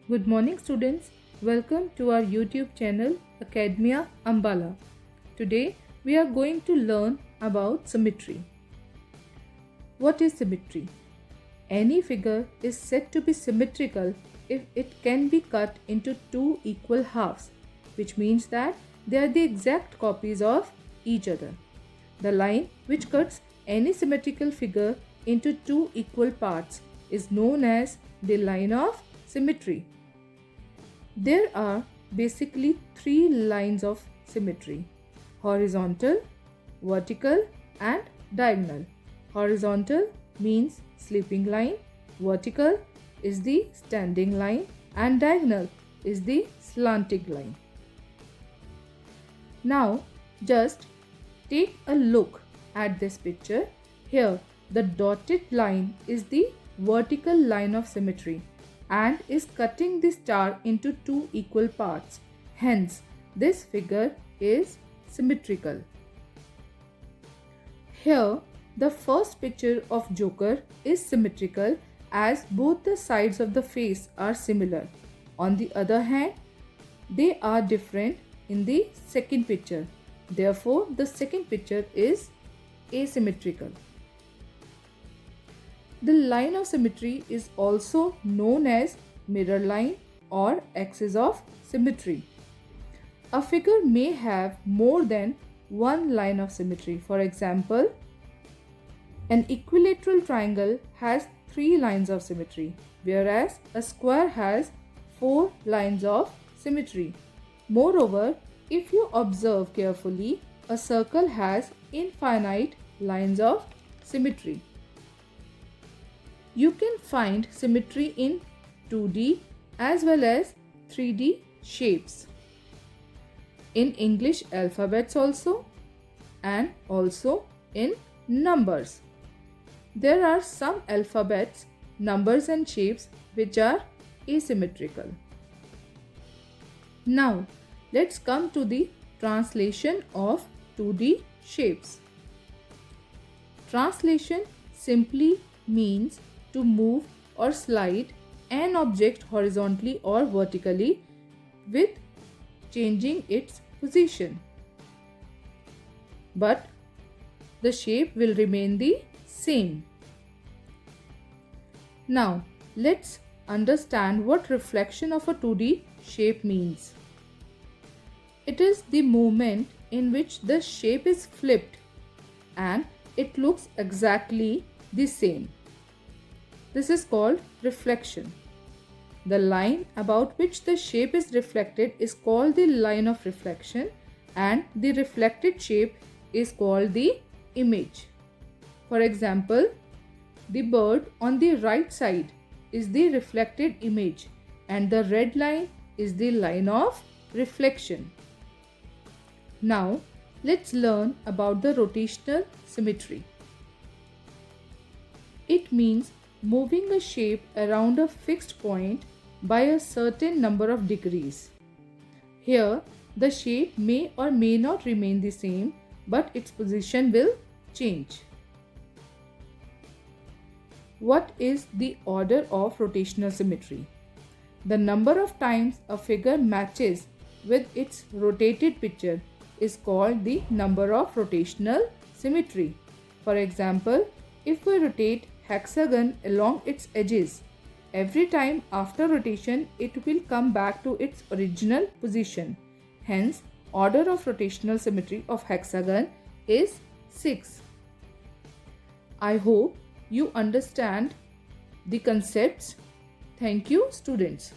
Good morning students. Welcome to our YouTube channel Academia Ambala. Today we are going to learn about symmetry. What is symmetry? Any figure is said to be symmetrical if it can be cut into two equal halves, which means that they are the exact copies of each other. The line which cuts any symmetrical figure into two equal parts is known as the line of symmetry. There are basically three lines of symmetry: horizontal, vertical, and diagonal. Horizontal means sleeping line, vertical is the standing line, and diagonal is the slanting line. Now just take a look at this picture. Here the dotted line is the vertical line of symmetry and is cutting the star into two equal parts. Hence, this figure is symmetrical. Here, the first picture of Joker is symmetrical as both the sides of the face are similar. On the other hand, they are different in the second picture. Therefore, the second picture is asymmetrical. The line of symmetry is also known as mirror line or axis of symmetry. A figure may have more than one line of symmetry. For example, an equilateral triangle has 3 lines of symmetry, whereas a square has 4 lines of symmetry. Moreover, if you observe carefully, a circle has infinite lines of symmetry. You can find symmetry in 2D as well as 3D shapes, in English alphabets also, and also in numbers. There are some alphabets, numbers and shapes which are asymmetrical. Now let's come to the translation of 2D shapes. Translation simply means to move or slide an object horizontally or vertically with changing its position, but the shape will remain the same. Now let's understand what reflection of a 2D shape means. It is the movement in which the shape is flipped and it looks exactly the same. This is called reflection. The line about which the shape is reflected is called the line of reflection, and the reflected shape is called the image. For example, the bird on the right side is the reflected image and the red line is the line of reflection. Now let's learn about the rotational symmetry. It means moving a shape around a fixed point by a certain number of degrees. Here, the shape may or may not remain the same, but its position will change. What is the order of rotational symmetry? The number of times a figure matches with its rotated picture is called the number of rotational symmetry. For example, if we rotate hexagon along its edges, every time after rotation it will come back to its original position. Hence, order of rotational symmetry of hexagon is 6. I hope you understand the concepts. Thank you, students.